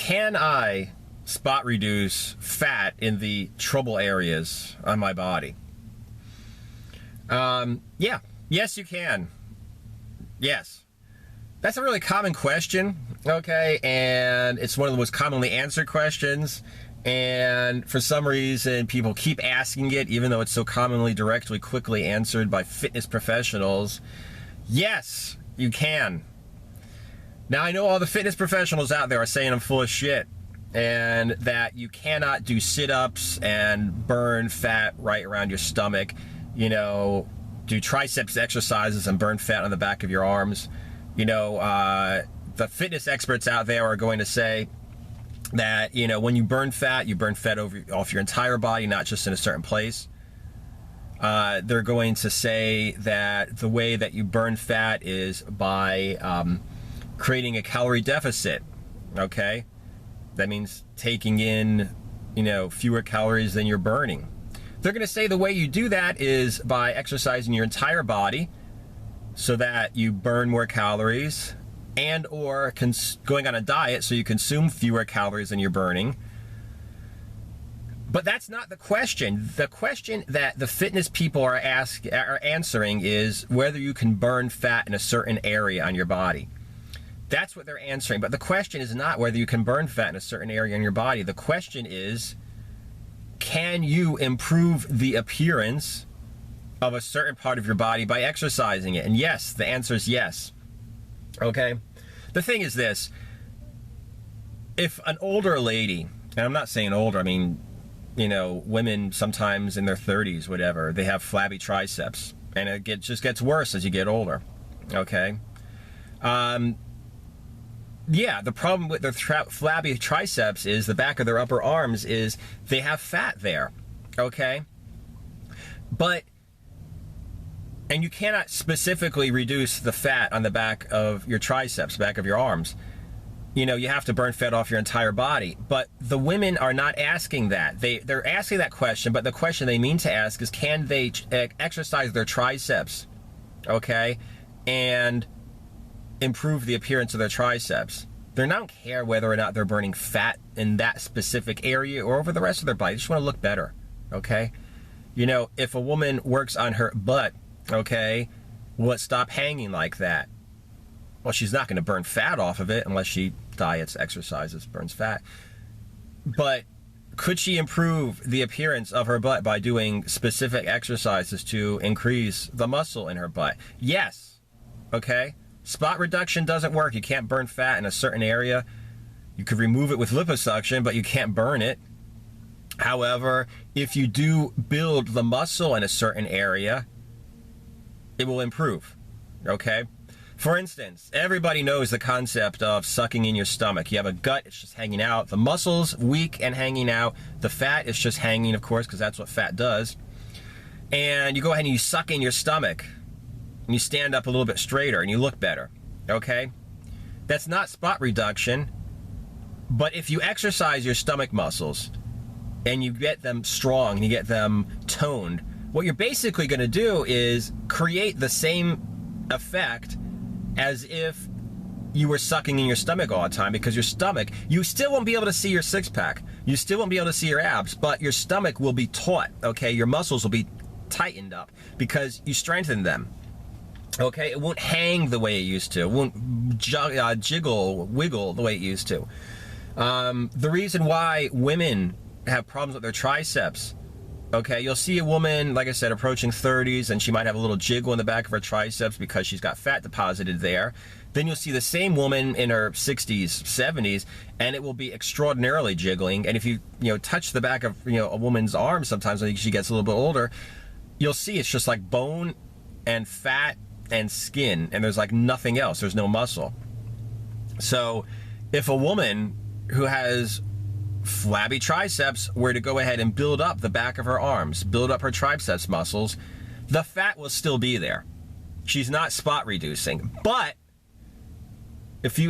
can I spot reduce fat in the trouble areas on my body? Yeah. Yes, you can. Yes. That's a really common question, okay? And it's one of the most commonly answered questions. And for some reason, people keep asking it, even though it's so commonly, directly, quickly answered by fitness professionals. Yes, you can. Now, I know all the fitness professionals out there are saying I'm full of shit, and that you cannot do sit-ups and burn fat right around your stomach, you know, do triceps exercises and burn fat on the back of your arms. You know, the fitness experts out there are going to say that, you know, when you burn fat off your entire body, not just in a certain place. They're going to say that the way that you burn fat is by creating a calorie deficit, okay? That means taking in, you know, fewer calories than you're burning. They're going to say the way you do that is by exercising your entire body so that you burn more calories, and or going on a diet so you consume fewer calories than you're burning. But that's not the question. The question that the fitness people are answering is whether you can burn fat in a certain area on your body. That's what they're answering. But the question is not whether you can burn fat in a certain area on your body. The question is, can you improve the appearance of a certain part of your body by exercising it? And yes, the answer is yes. Okay? The thing is this. If an older lady, and I'm not saying older, I mean, you know, women sometimes in their 30s, whatever, they have flabby triceps. And it just gets worse as you get older. Okay? Yeah, the problem with their flabby triceps is the back of their upper arms is they have fat there. Okay? And you cannot specifically reduce the fat on the back of your triceps, back of your arms. You know, you have to burn fat off your entire body. But the women are not asking that. They're asking that question, but the question they mean to ask is, can they exercise their triceps, okay, and improve the appearance of their triceps? They don't care whether or not they're burning fat in that specific area or over the rest of their body. They just want to look better, okay? You know, if a woman works on her butt, okay, will it stop hanging like that? Well, she's not going to burn fat off of it unless she diets, exercises, burns fat. But could she improve the appearance of her butt by doing specific exercises to increase the muscle in her butt? Yes. Okay? Spot reduction doesn't work. You can't burn fat in a certain area. You could remove it with liposuction, but you can't burn it. However, if you do build the muscle in a certain area, it will improve, okay? For instance, everybody knows the concept of sucking in your stomach. You have a gut, it's just hanging out. The muscle's weak and hanging out. The fat is just hanging, of course, because that's what fat does. And you go ahead and you suck in your stomach. And you stand up a little bit straighter and you look better, okay? That's not spot reduction. But if you exercise your stomach muscles and you get them strong and you get them toned, what you're basically going to do is create the same effect as if you were sucking in your stomach all the time, because your stomach, you still won't be able to see your six-pack. You still won't be able to see your abs, but your stomach will be taut, okay? Your muscles will be tightened up because you strengthen them, okay? It won't hang the way it used to. It won't jiggle, wiggle the way it used to. The reason why women have problems with their triceps, okay, you'll see a woman, like I said, approaching 30s, and she might have a little jiggle in the back of her triceps because she's got fat deposited there. Then you'll see the same woman in her 60s, 70s, and it will be extraordinarily jiggling. And if you touch the back of a woman's arm sometimes when she gets a little bit older, you'll see it's just like bone and fat and skin, and there's like nothing else. There's no muscle. So if a woman who has flabby triceps were to go ahead and build up the back of her arms, build up her triceps muscles, the fat will still be there. She's not spot reducing. But if she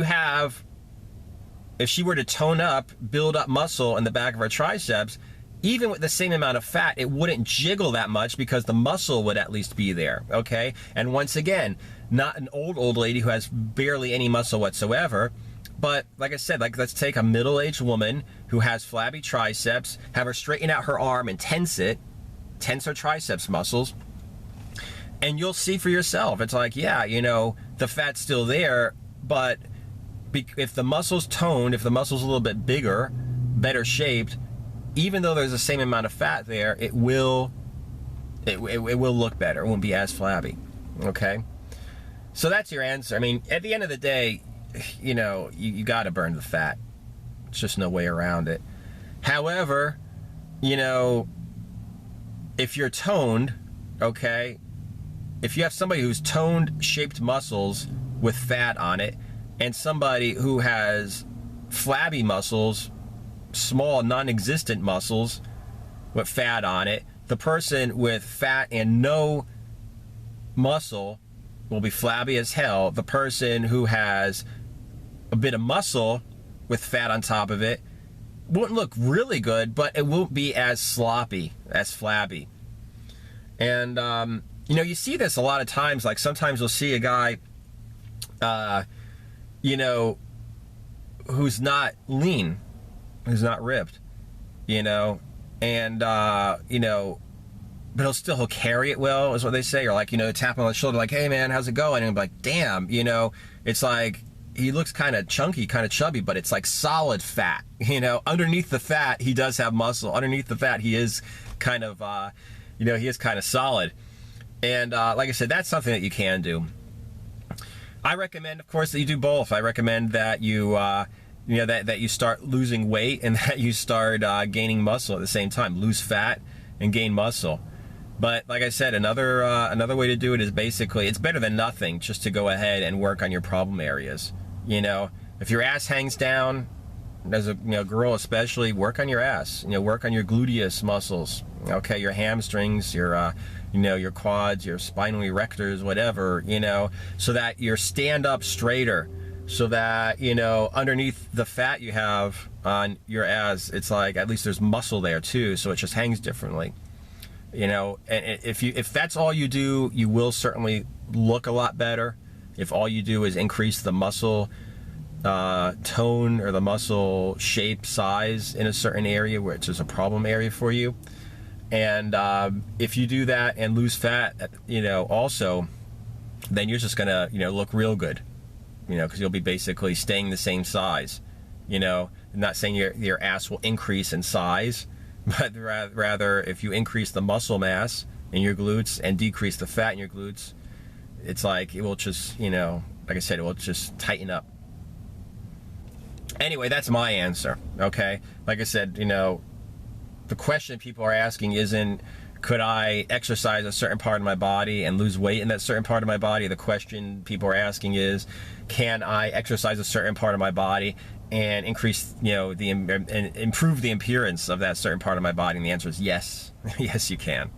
were to tone up, build up muscle in the back of her triceps, even with the same amount of fat, it wouldn't jiggle that much because the muscle would at least be there, okay? And once again, not an old lady who has barely any muscle whatsoever, But like I said, like let's take a middle-aged woman who has flabby triceps, have her straighten out her arm and tense her triceps muscles, and you'll see for yourself. It's like, yeah, you know, the fat's still there, but if the muscle's toned, if the muscle's a little bit bigger, better shaped, even though there's the same amount of fat there, it will look better. It won't be as flabby. Okay? So that's your answer. I mean, at the end of the day, you know, you got to burn the fat. It's just no way around it. However, you know, if you're toned, okay, if you have somebody who's toned, shaped muscles with fat on it, and somebody who has flabby muscles, small, non-existent muscles with fat on it, the person with fat and no muscle will be flabby as hell. The person who has a bit of muscle with fat on top of it won't look really good, but it won't be as sloppy, as flabby. And you know, you see this a lot of times. Like sometimes you'll see a guy, you know, who's not lean, who's not ripped, you know, and you know, but he'll carry it well, is what they say, or like, you know, tap him on the shoulder, like, hey man, how's it going? And I'm like, damn, you know, it's like he looks kind of chunky, kind of chubby, but it's like solid fat, you know. Underneath the fat, he does have muscle. Underneath the fat, he is kind of, you know, he is kind of solid. And like I said, that's something that you can do. I recommend, of course, that you do both. I recommend that you, you know, that you start losing weight and that you start gaining muscle at the same time. Lose fat and gain muscle. But like I said, another way to do it is basically, it's better than nothing just to go ahead and work on your problem areas. You know, if your ass hangs down, as a girl especially, work on your ass. You know, work on your gluteus muscles. Okay, your hamstrings, your you know, your quads, your spinal erectors, whatever. You know, so that you stand up straighter. So that, you know, underneath the fat you have on your ass, it's like at least there's muscle there too. So it just hangs differently. You know, and if that's all you do, you will certainly look a lot better. If all you do is increase the muscle tone or the muscle shape, size in a certain area where it's just a problem area for you. And if you do that and lose fat, you know, also, then you're just gonna, you know, look real good, you know, because you'll be basically staying the same size. You know, I'm not saying your ass will increase in size, but rather if you increase the muscle mass in your glutes and decrease the fat in your glutes, it's like it will just, you know, like I said, it will just tighten up. Anyway, that's my answer, okay? Like I said, you know, the question people are asking isn't, could I exercise a certain part of my body and lose weight in that certain part of my body? The question people are asking is, can I exercise a certain part of my body and increase, you know, and improve the appearance of that certain part of my body? And the answer is yes. Yes, you can.